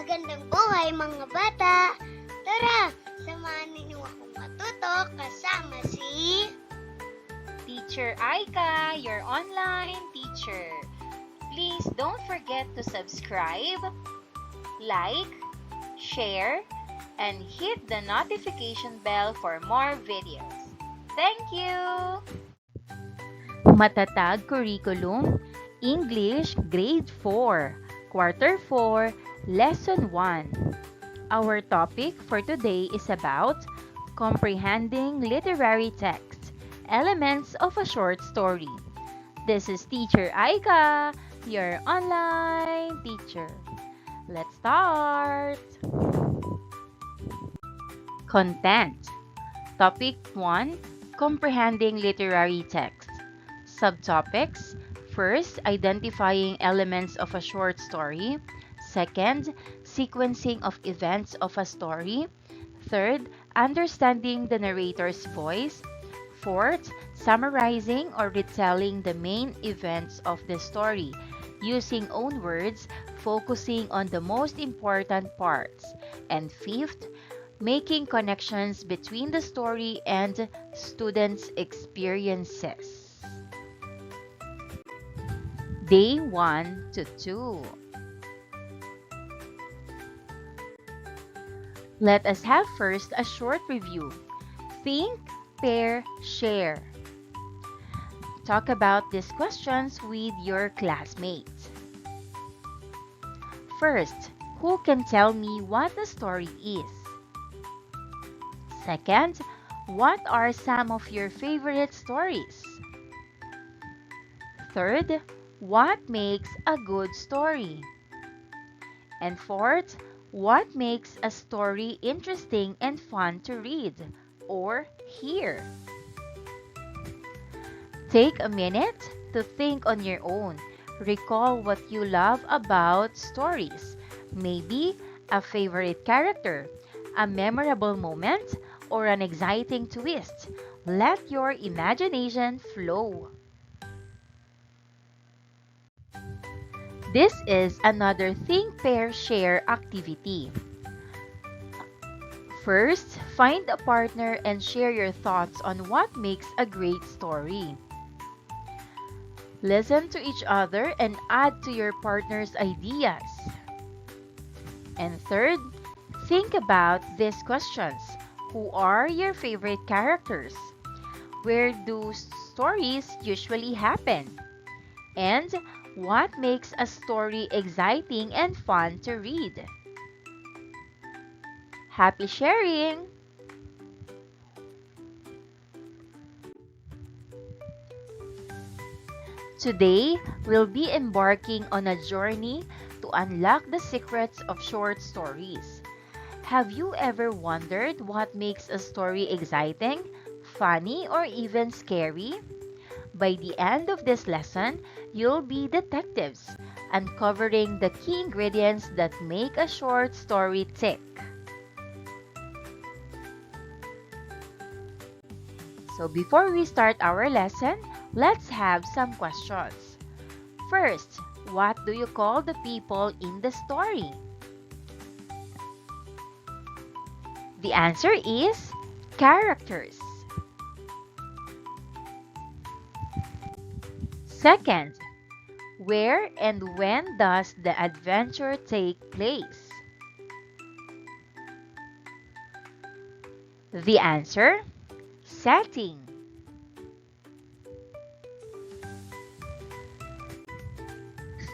Magandang buhay mga bata! Tara, samahan ninyo akong matuto kasama si Teacher Aika, your online teacher. Please don't forget to subscribe, like, share, and hit the notification bell for more videos. Thank you! Matatag Curriculum, English Grade 4, Quarter 4, Lesson 1. Our topic for today is about comprehending literary text, elements of a short story. This is Teacher Aika, your online teacher. Let's start! Content. Topic 1, comprehending literary text. Subtopics. First, identifying elements of a short story. Second, sequencing of events of a story. Third, understanding the narrator's voice. Fourth, summarizing or retelling the main events of the story, using own words, focusing on the most important parts. And fifth, making connections between the story and students' experiences. Day 1 to 2. Let us have first a short review. Think, pair, share. Talk about these questions with your classmates. First, who can tell me what the story is? Second, what are some of your favorite stories? Third, what makes a good story? And fourth, what makes a story interesting and fun to read or hear? Take a minute to think on your own. Recall what you love about stories. Maybe a favorite character, a memorable moment, or an exciting twist. Let your imagination flow. This is another Think, Pair, Share activity. First, find a partner and share your thoughts on what makes a great story. Listen to each other and add to your partner's ideas. And third, think about these questions. Who are your favorite characters? Where do stories usually happen? And what makes a story exciting and fun to read? Happy sharing! Today, we'll be embarking on a journey to unlock the secrets of short stories. Have you ever wondered what makes a story exciting, funny, or even scary? By the end of this lesson, you'll be detectives, uncovering the key ingredients that make a short story tick. So before we start our lesson, let's have some questions. First, what do you call the people in the story? The answer is characters. Second, where and when does the adventure take place? The answer, setting.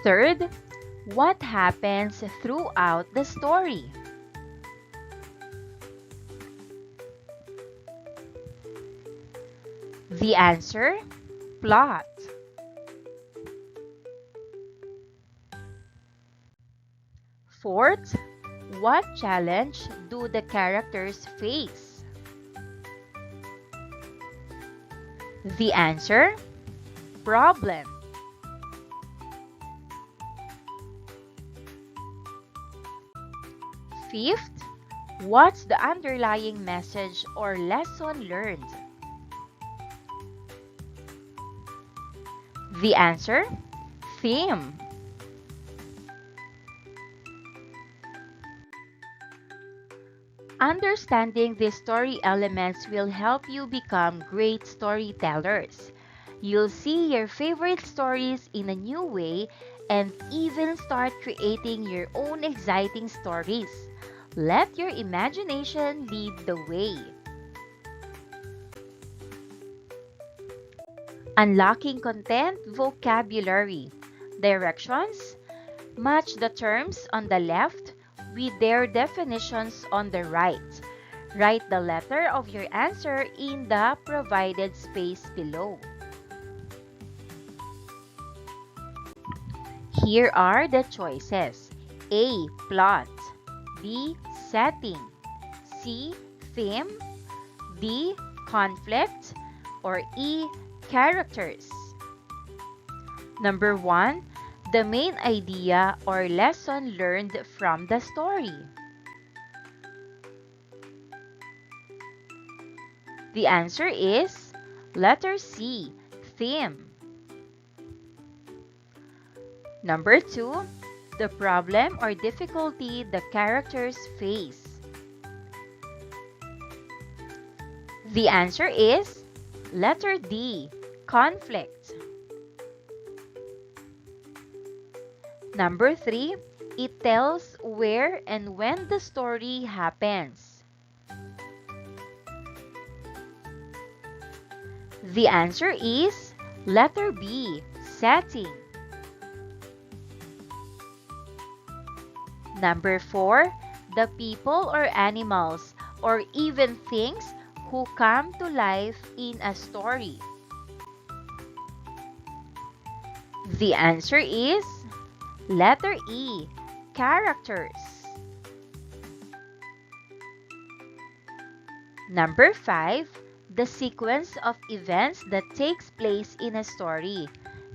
Third, what happens throughout the story? The answer, plot. Fourth, what challenge do the characters face? The answer, problem. Fifth, what's the underlying message or lesson learned? The answer, theme. Understanding these story elements will help you become great storytellers. You'll see your favorite stories in a new way and even start creating your own exciting stories. Let your imagination lead the way. Unlocking content vocabulary. Directions: match the terms on the left with their definitions on the right. Write the letter of your answer in the provided space below. Here are the choices: A. Plot, B. Setting, C. Theme, D. Conflict, or E. Characters. Number 1. The main idea or lesson learned from the story. The answer is letter C. Theme. Number 2. The problem or difficulty the characters face. The answer is letter D. Conflict. Number 3. It tells where and when the story happens. The answer is letter B. Setting. Number 4. The people or animals or even things who come to life in a story. The answer is letter E. Characters. Number 5. The sequence of events that takes place in a story.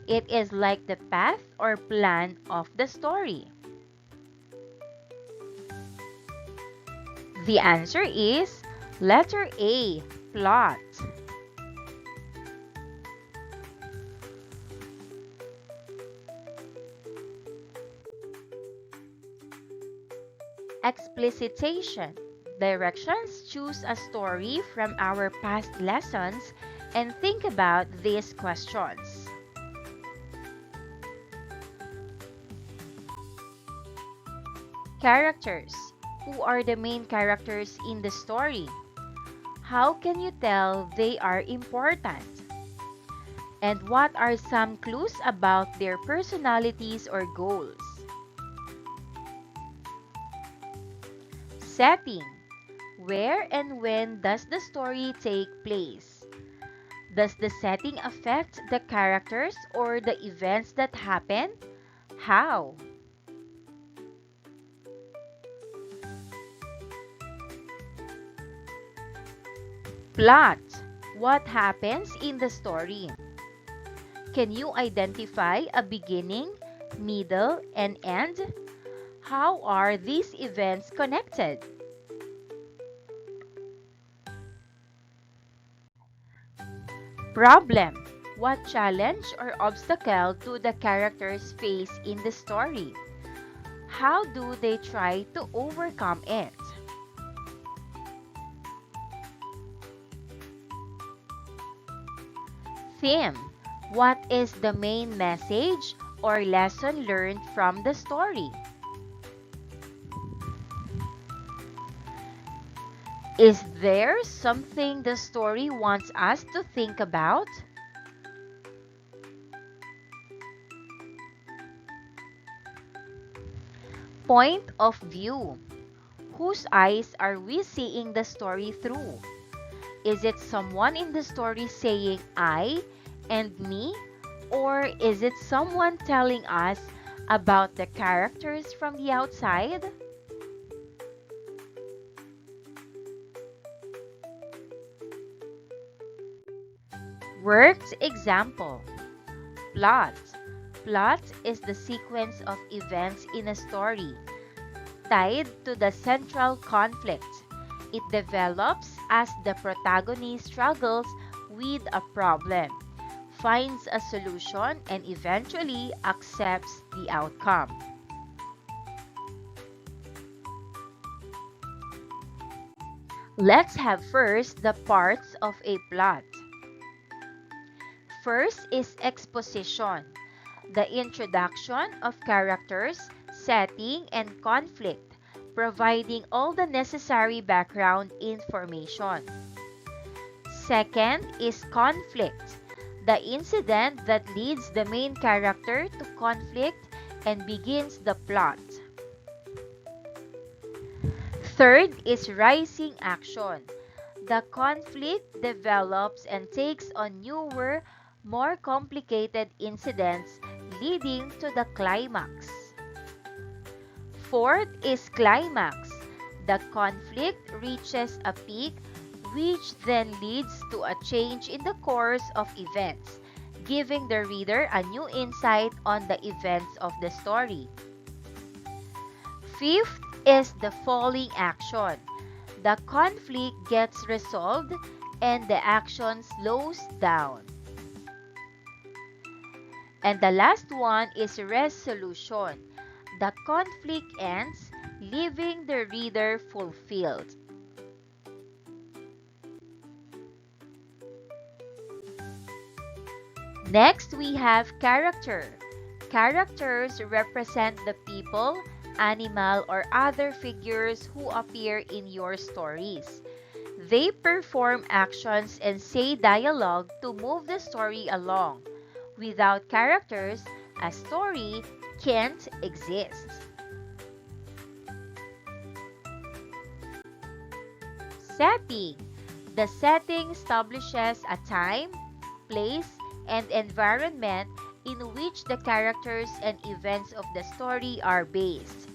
It is like the path or plan of the story. The answer is letter A. Plot. Explicitation. Directions: choose a story from our past lessons and think about these questions. Characters. Who are the main characters in the story? How can you tell they are important? And what are some clues about their personalities or goals? Setting. Where and when does the story take place? Does the setting affect the characters or the events that happen? How? Plot. What happens in the story? Can you identify a beginning, middle, and end? How are these events connected? Problem. What challenge or obstacle do the characters face in the story? How do they try to overcome it? Theme. What is the main message or lesson learned from the story? Is there something the story wants us to think about? Point of view. Whose eyes are we seeing the story through? Is it someone in the story saying I and me? Or is it someone telling us about the characters from the outside? Worked example. Plot. Plot is the sequence of events in a story tied to the central conflict. It develops as the protagonist struggles with a problem, finds a solution, and eventually accepts the outcome. Let's have first the parts of a plot. First is exposition, the introduction of characters, setting, and conflict, providing all the necessary background information. Second is conflict, the incident that leads the main character to conflict and begins the plot. Third is rising action. The conflict develops and takes on newer, more complicated incidents leading to the climax. Fourth is climax. The conflict reaches a peak which then leads to a change in the course of events, giving the reader a new insight on the events of the story. Fifth is the falling action. The conflict gets resolved and the action slows down. And the last one is resolution. The conflict ends, leaving the reader fulfilled. Next, we have character. Characters represent the people, animal, or other figures who appear in your stories. They perform actions and say dialogue to move the story along. Without characters, a story can't exist. Setting. The setting establishes a time, place, and environment in which the characters and events of the story are based.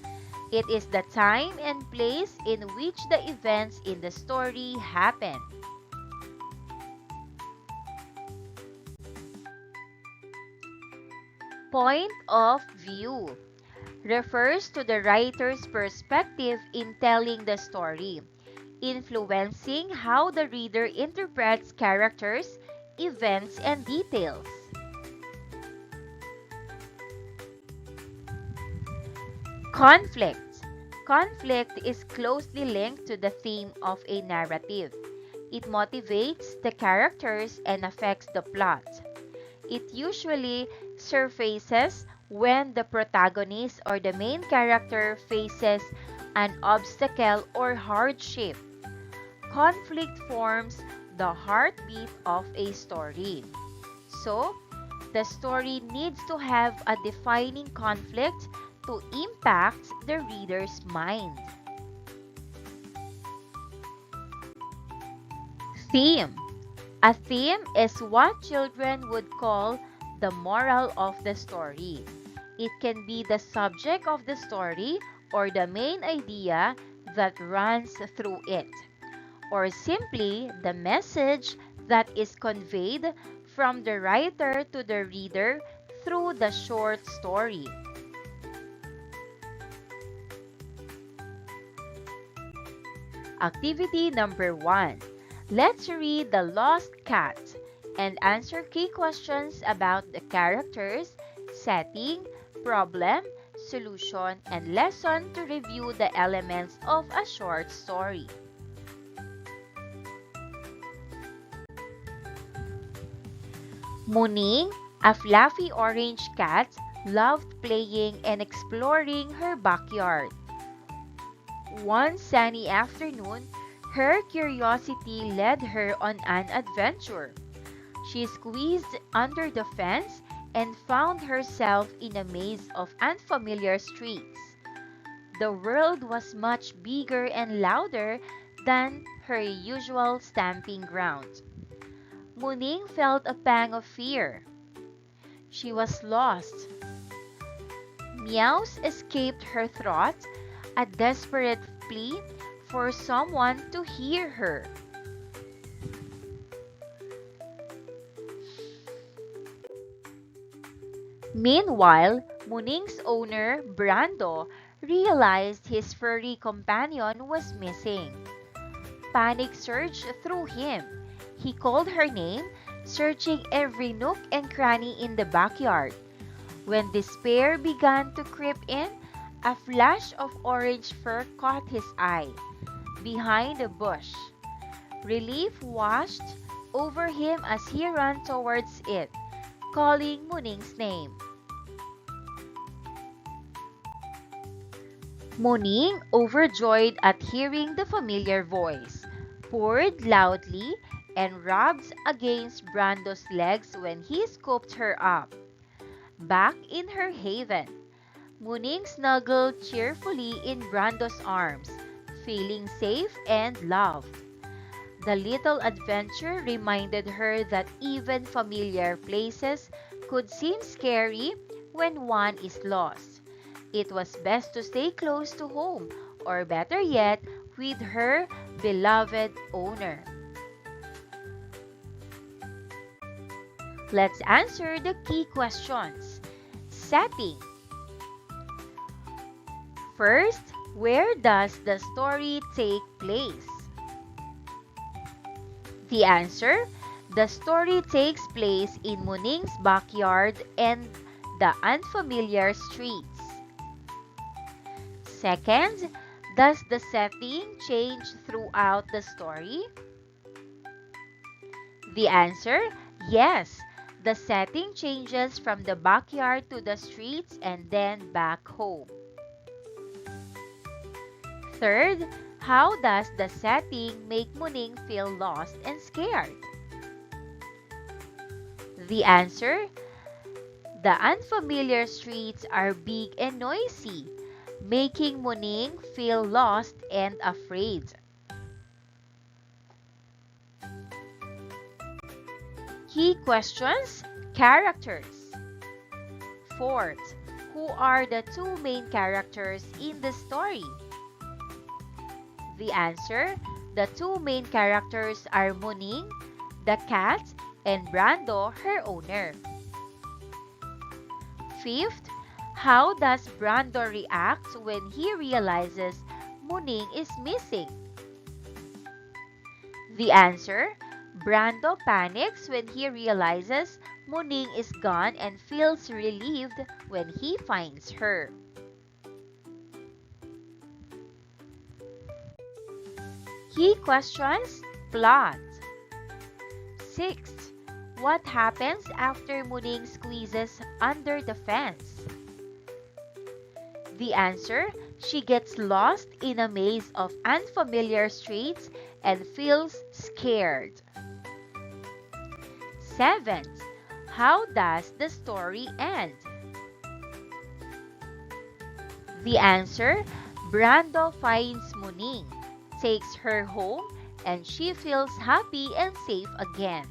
It is the time and place in which the events in the story happen. Point of view refers to the writer's perspective in telling the story, influencing how the reader interprets characters, events, and details. Conflict. Conflict is closely linked to the theme of a narrative. It motivates the characters and affects the plot. It usually surfaces when the protagonist or the main character faces an obstacle or hardship. Conflict forms the heartbeat of a story. So, the story needs to have a defining conflict to impact the reader's mind. Theme. A theme is what children would call the moral of the story. It can be the subject of the story or the main idea that runs through it, or simply the message that is conveyed from the writer to the reader through the short story. Activity number 1. Let's read The Lost Cat and answer key questions about the characters, setting, problem, solution, and lesson to review the elements of a short story. Muning, a fluffy orange cat, loved playing and exploring her backyard. One sunny afternoon, her curiosity led her on an adventure. She squeezed under the fence and found herself in a maze of unfamiliar streets. The world was much bigger and louder than her usual stamping ground. Muning felt a pang of fear. She was lost. Meows escaped her throat, a desperate plea for someone to hear her. Meanwhile, Muning's owner, Brando, realized his furry companion was missing. Panic surged through him. He called her name, searching every nook and cranny in the backyard. When despair began to creep in, a flash of orange fur caught his eye. behind a bush. Relief washed over him as he ran towards it, calling Muning's name. Muning, overjoyed at hearing the familiar voice, purred loudly and rubbed against Brando's legs when he scooped her up. Back in her haven, Muning snuggled cheerfully in Brando's arms, feeling safe and loved. The little adventure reminded her that even familiar places could seem scary when one is lost. It was best to stay close to home, or better yet, with her beloved owner. Let's answer the key questions. Setting. First, where does the story take place? The answer, the story takes place in Muning's backyard and the unfamiliar streets. Second, does the setting change throughout the story? The answer, yes. The setting changes from the backyard to the streets and then back home. Third, how does the setting make Muning feel lost and scared? The answer, the unfamiliar streets are big and noisy, making Muning feel lost and afraid. Key questions, characters. Fourth, who are the two main characters in the story? The answer, the two main characters are Muning, the cat, and Brando, her owner. Fifth, how does Brando react when he realizes Muning is missing? The answer, Brando panics when he realizes Muning is gone and feels relieved when he finds her. Key questions, plot. Sixth, what happens after Muning squeezes under the fence? The answer, she gets lost in a maze of unfamiliar streets and feels scared. Seventh, how does the story end? The answer, Brando finds Muning, takes her home, and she feels happy and safe again.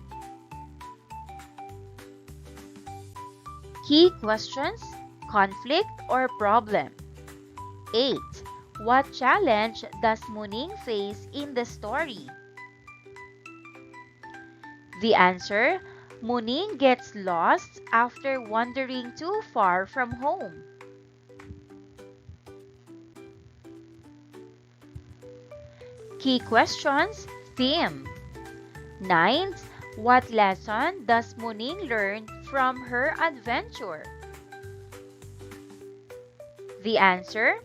Key questions, conflict or problem. 8. What challenge does Muning face in the story? The answer, Muning gets lost after wandering too far from home. Key questions, theme. 9. What lesson does Muning learn from her adventure? The answer,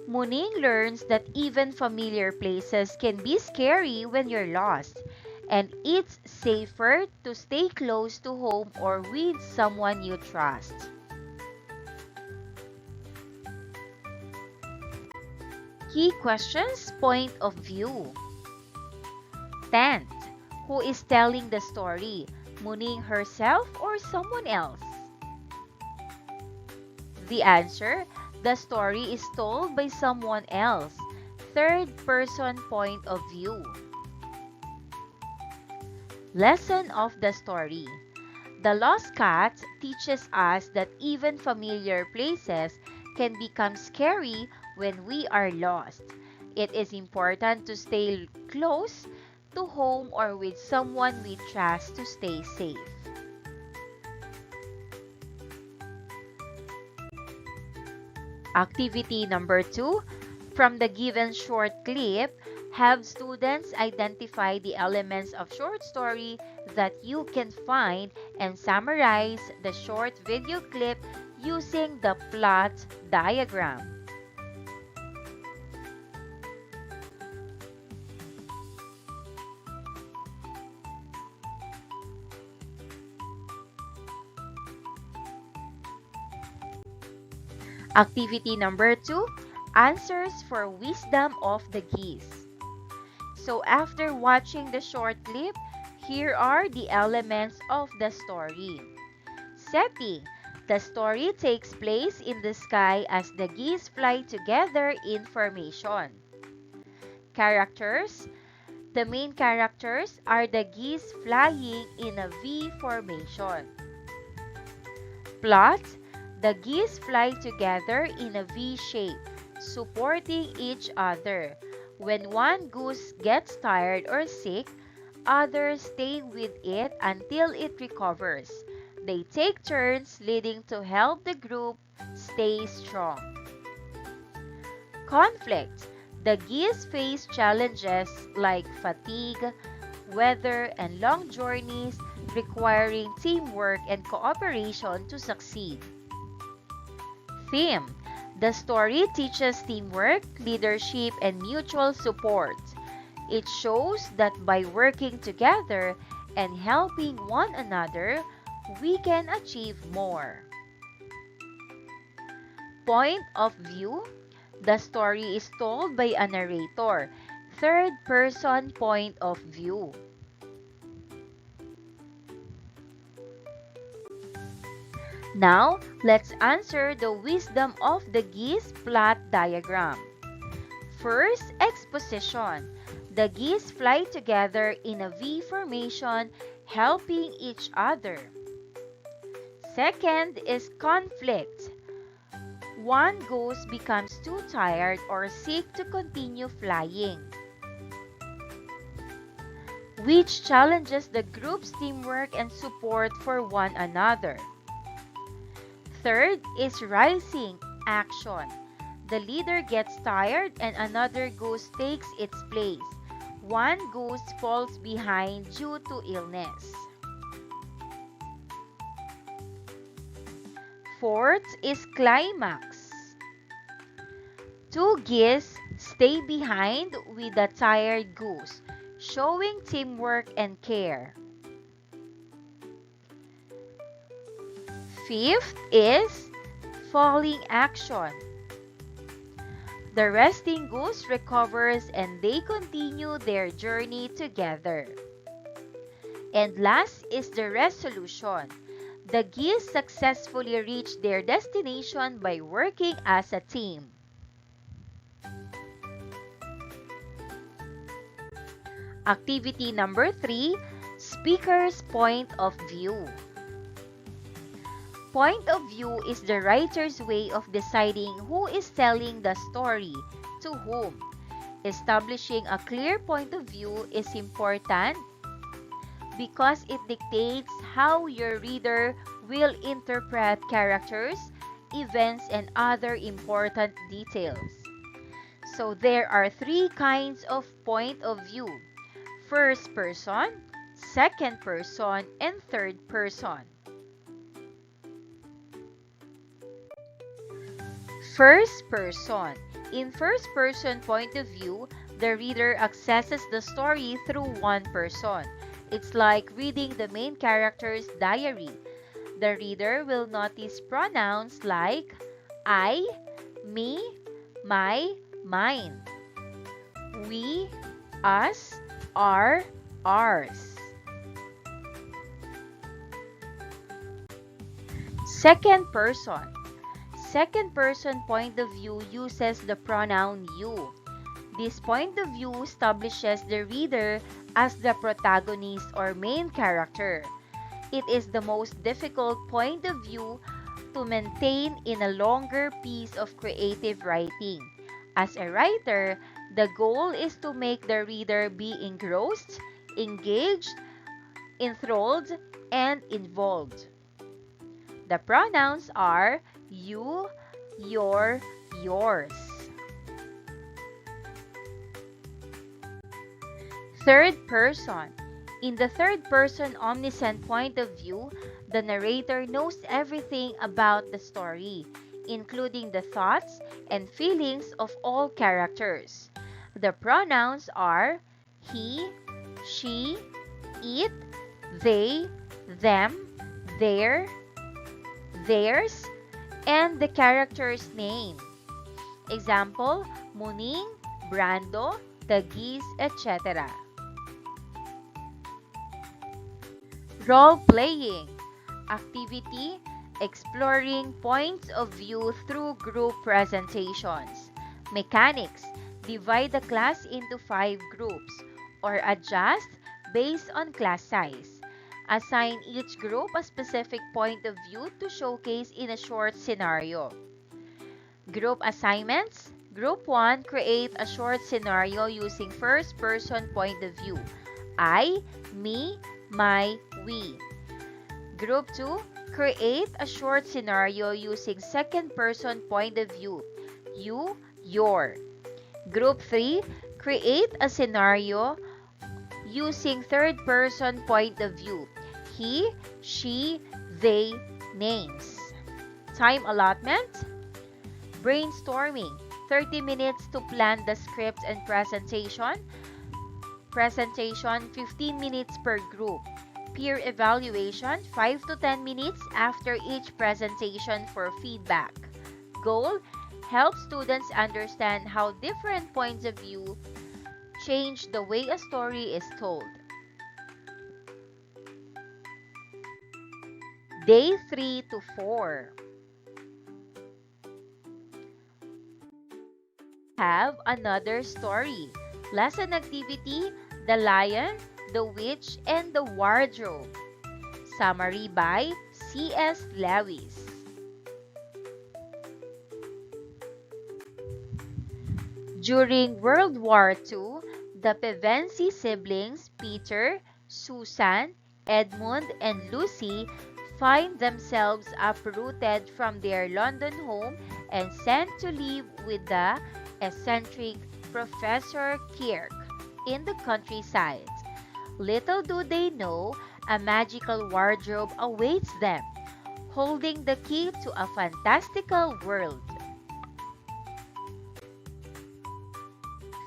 Muning learns that even familiar places can be scary when you're lost, and it's safer to stay close to home or with someone you trust. Key questions, point of view. 10. Who is telling the story, Muning herself or someone else? The answer, the story is told by someone else, third-person point of view. Lesson of the story. The Lost Cat teaches us that even familiar places can become scary when we are lost. It is important to stay close to home or with someone we trust to stay safe. Activity number 2. From the given short clip, have students identify the elements of short story that you can find and summarize the short video clip using the plot diagram. Activity number 2, answers for wisdom of the geese. So after watching the short clip, here are the elements of the story. Setting. The story takes place in the sky as the geese fly together in formation. Characters. The main characters are the geese flying in a V formation. Plot. The geese fly together in a V shape, supporting each other. When one goose gets tired or sick, others stay with it until it recovers. They take turns leading to help the group stay strong. Conflict. The geese face challenges like fatigue, weather, and long journeys requiring teamwork and cooperation to succeed. Theme. The story teaches teamwork, leadership, and mutual support. It shows that by working together and helping one another, we can achieve more. Point of view. The story is told by a narrator, third-person point of view. Now, let's answer the wisdom of the geese plot diagram. First, exposition. The geese fly together in a V formation, helping each other. Second is conflict. One goose becomes too tired or sick to continue flying, which challenges the group's teamwork and support for one another. Third is rising action. The leader gets tired and another goose takes its place. One goose falls behind due to illness. Fourth is climax. Two geese stay behind with a tired goose, showing teamwork and care. Fifth is falling action. The resting goose recovers and they continue their journey together. And last is the resolution. The geese successfully reach their destination by working as a team. Activity number 3, speaker's point of view. Point of view is the writer's way of deciding who is telling the story, to whom. Establishing a clear point of view is important because it dictates how your reader will interpret characters, events, and other important details. So there are 3 kinds of point of view: first person, second person, and third person. First person. In first person point of view, the reader accesses the story through one person. It's like reading the main character's diary. The reader will notice pronouns like I, me, my, mine, we, us, our, ours. Second person. Second person point of view uses the pronoun you. This point of view establishes the reader as the protagonist or main character. It is the most difficult point of view to maintain in a longer piece of creative writing. As a writer, the goal is to make the reader be engrossed, engaged, enthralled, and involved. The pronouns are you, your, yours. Third person. In the third person omniscient point of view, the narrator knows everything about the story, including the thoughts and feelings of all characters. The pronouns are he, she, it, they, them, their, theirs, and the character's name. Example, Muning, Brando, the Geese, etc. Role-playing activity, exploring points of view through group presentations. Mechanics, divide the class into 5 groups or adjust based on class size. Assign each group a specific point of view to showcase in a short scenario. Group assignments. Group 1, create a short scenario using first-person point of view. I, me, my, we. Group 2, create a short scenario using second-person point of view. You, your. Group 3, create a scenario using third-person point of view. He, she, they, names. Time allotment. Brainstorming, 30 minutes to plan the script and presentation. Presentation, 15 minutes per group. Peer evaluation, 5 to 10 minutes after each presentation for feedback. Goal, help students understand how different points of view change the way a story is told. Day 3 to 4. Have another story. Lesson activity, The Lion, the Witch, and the Wardrobe. Summary by C.S. Lewis. During World War II, the Pevensie siblings, Peter, Susan, Edmund, and Lucy, find themselves uprooted from their London home and sent to live with the eccentric Professor Kirk in the countryside. Little do they know, a magical wardrobe awaits them, holding the key to a fantastical world.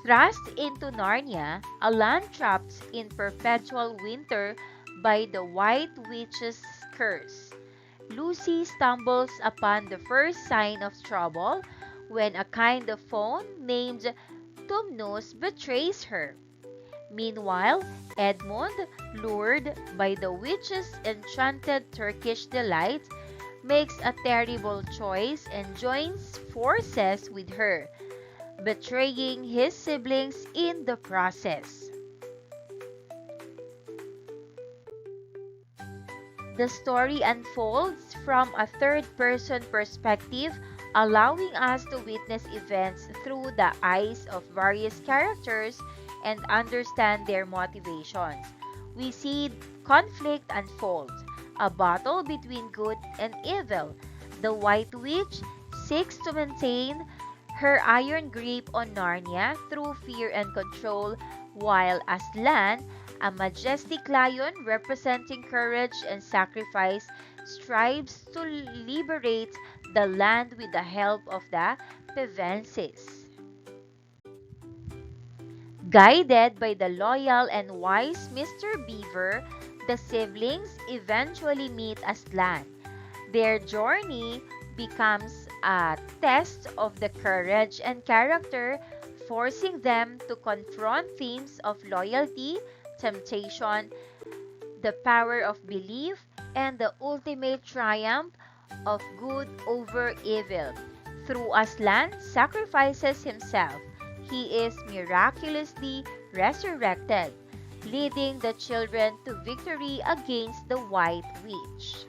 Thrust into Narnia, a land trapped in perpetual winter by the White Witch's curse, Lucy stumbles upon the first sign of trouble when a kind of fawn named Tumnus betrays her. Meanwhile, Edmund, lured by the witch's enchanted Turkish delight, makes a terrible choice and joins forces with her, betraying his siblings in the process. The story unfolds from a third-person perspective, allowing us to witness events through the eyes of various characters and understand their motivations. We see conflict unfold, a battle between good and evil. The White Witch seeks to maintain her iron grip on Narnia through fear and control, while Aslan, a majestic lion representing courage and sacrifice, strives to liberate the land with the help of the Pevensies. Guided by the loyal and wise Mr. Beaver, the siblings eventually meet Aslan. Their journey becomes a test of the courage and character, forcing them to confront themes of loyalty, temptation, the power of belief, and the ultimate triumph of good over evil. Through Aslan sacrifices himself, he is miraculously resurrected, leading the children to victory against the White Witch.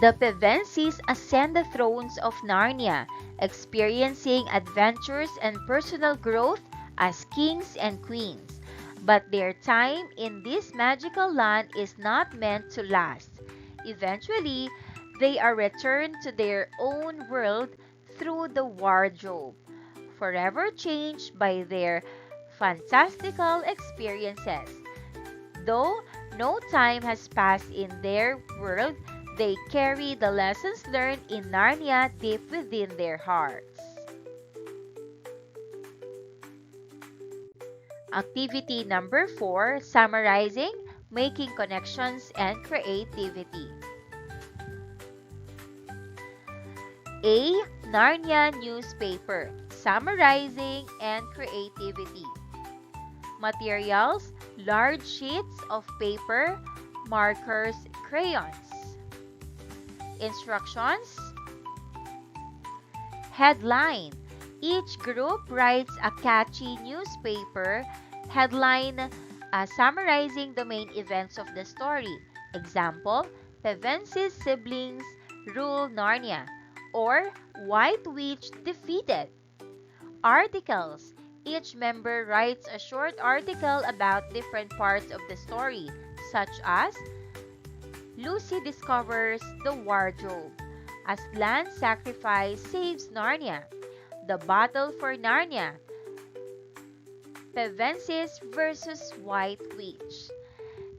The Pevensies ascend the thrones of Narnia, experiencing adventures and personal growth as kings and queens. But their time in this magical land is not meant to last. Eventually, they are returned to their own world through the wardrobe, forever changed by their fantastical experiences. Though no time has passed in their world, they carry the lessons learned in Narnia deep within their hearts. Activity number 4, summarizing, making connections and creativity. A. Narnia newspaper, summarizing and creativity. Materials, large sheets of paper, markers, crayons. Instructions. Headline. Each group writes a catchy newspaper headline summarizing the main events of the story. Example, Pevensy's siblings rule Narnia, or White Witch defeated. Articles. Each member writes a short article about different parts of the story, such as Lucy discovers the wardrobe, Aslan's sacrifice saves Narnia, the battle for Narnia, Pevensis versus White Witch.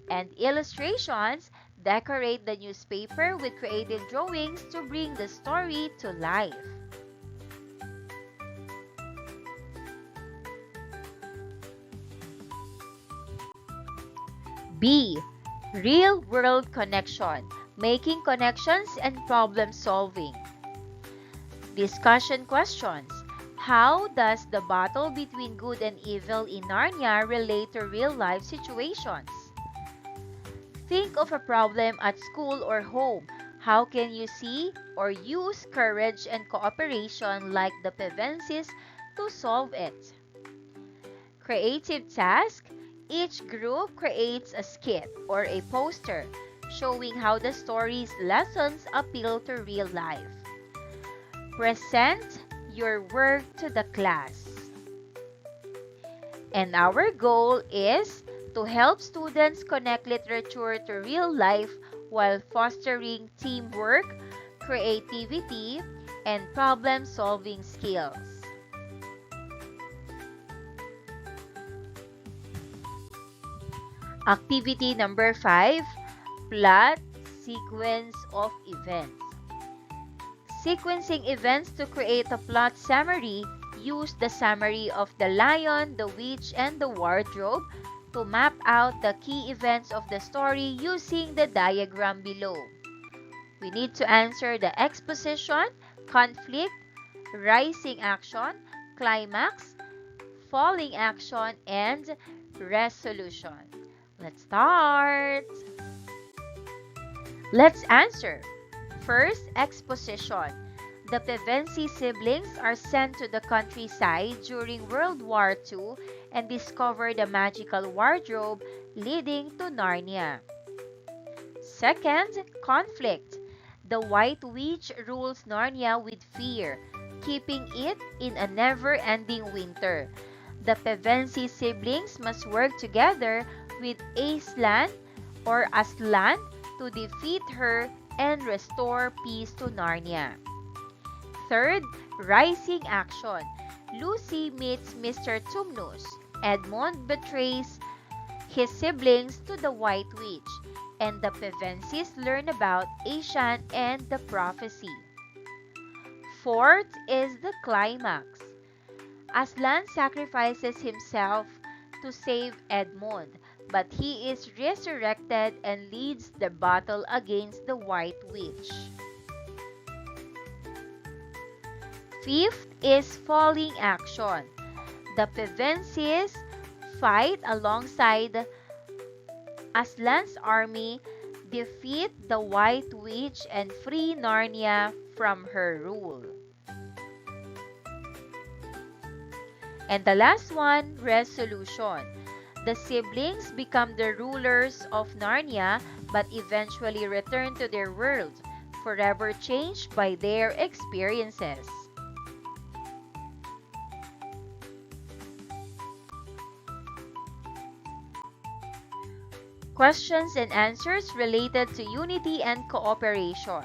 And illustrations decorate the newspaper with creative drawings to bring the story to life. B. Real-world connection, making connections and problem solving. Discussion questions. How does the battle between good and evil in Narnia relate to real-life situations? Think of a problem at school or home. How can you see or use courage and cooperation like the Pevensis to solve it? Creative task. Each group creates a skit or a poster showing how the story's lessons appeal to real life. Present your work to the class. And our goal is to help students connect literature to real life while fostering teamwork, creativity, and problem-solving skills. Activity number 5, plot sequence of events. Sequencing events to create a plot summary. Use the summary of the lion, the witch, and the wardrobe to map out the key events of the story using the diagram below. We need to answer the exposition, conflict, rising action, climax, falling action, and resolution. Let's start! Let's answer. First, exposition. The Pevensie siblings are sent to the countryside during World War II and discover the magical wardrobe leading to Narnia. Second, conflict. The White Witch rules Narnia with fear, keeping it in a never-ending winter. The Pevensie siblings must work together with Aslan to defeat her and restore peace to Narnia. Third, rising action. Lucy meets Mr. Tumnus. Edmund betrays his siblings to the White Witch, and the Pevensies learn about Aslan and the prophecy. Fourth is the climax. Aslan sacrifices himself to save Edmund, but he is resurrected and leads the battle against the White Witch. Fifth is falling action. The Pevensies fight alongside Aslan's army, defeat the White Witch, and free Narnia from her rule. And the last one, resolution. The siblings become the rulers of Narnia but eventually return to their world, forever changed by their experiences. Questions and answers related to unity and cooperation.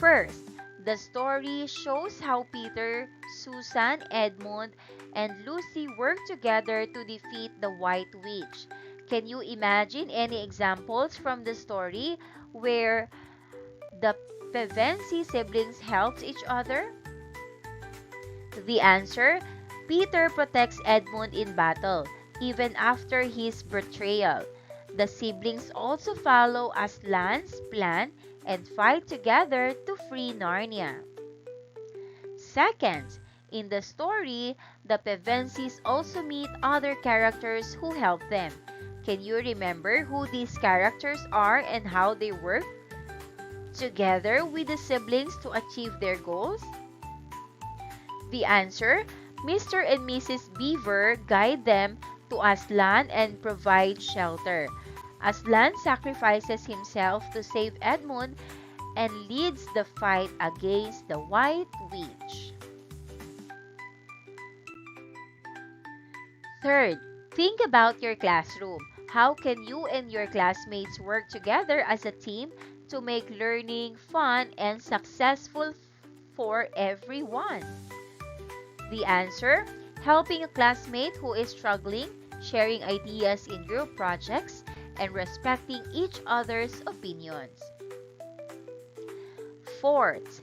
First, the story shows how Peter, Susan, Edmund, and Lucy work together to defeat the White Witch. Can you imagine any examples from the story where the Pevensie siblings helped each other? The answer, Peter protects Edmund in battle, even after his betrayal. The siblings also follow Aslan's plan and fight together to free Narnia. Second, in the story, the Pevensies also meet other characters who help them. Can you remember who these characters are and how they work together with the siblings to achieve their goals? The answer, Mr. and Mrs. Beaver guide them to Aslan and provide shelter. Aslan sacrifices himself to save Edmund and leads the fight against the White Witch. Third, think about your classroom. How can you and your classmates work together as a team to make learning fun and successful for everyone? The answer, helping a classmate who is struggling, sharing ideas in group projects, and respecting each other's opinions. Fourth,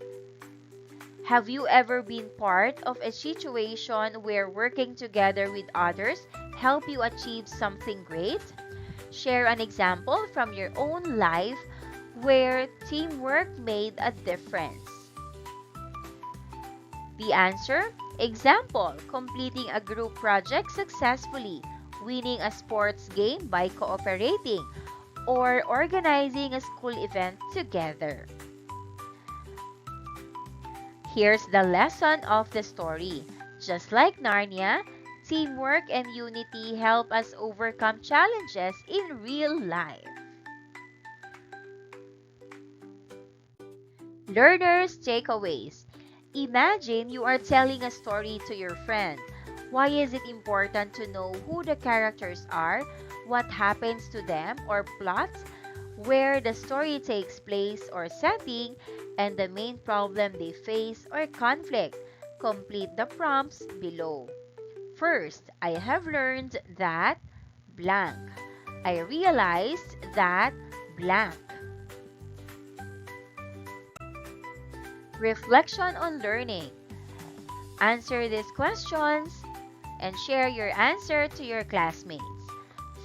have you ever been part of a situation where working together with others help you achieve something great? Share an example from your own life where teamwork made a difference. The answer, example, completing a group project successfully, winning a sports game by cooperating, or organizing a school event together. Here's the lesson of the story. Just like Narnia, teamwork and unity help us overcome challenges in real life. Learners' takeaways. Imagine you are telling a story to your friend. Why is it important to know who the characters are, what happens to them or plot, where the story takes place or setting, and the main problem they face or conflict? Complete the prompts below. First, I have learned that blank. I realized that blank. Reflection on learning. Answer these questions and share your answer to your classmates.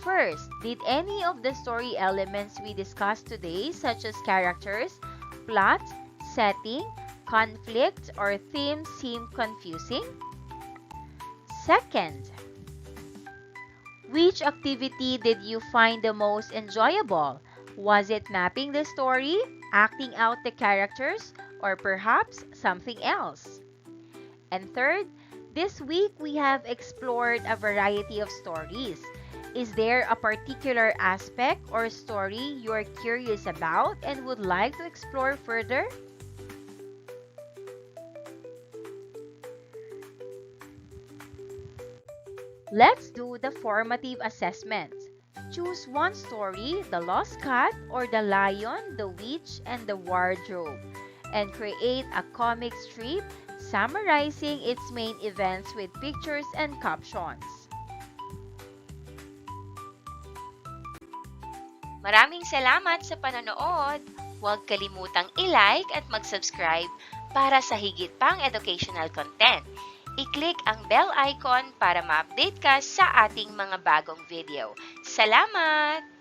First, did any of the story elements we discussed today, such as characters, plot, setting, conflict, or theme, seem confusing? Second, which activity did you find the most enjoyable? Was it mapping the story, acting out the characters, or perhaps something else? And third, this week we have explored a variety of stories. Is there a particular aspect or story you're curious about and would like to explore further? Let's do the formative assessment. Choose one story, The Lost Cat or The Lion, the Witch, and the Wardrobe, and create a comic strip summarizing its main events with pictures and captions. Maraming salamat sa panonood! Huwag kalimutang i-like at mag-subscribe para sa higit pang educational content. I-click ang bell icon para ma-update ka sa ating mga bagong video. Salamat!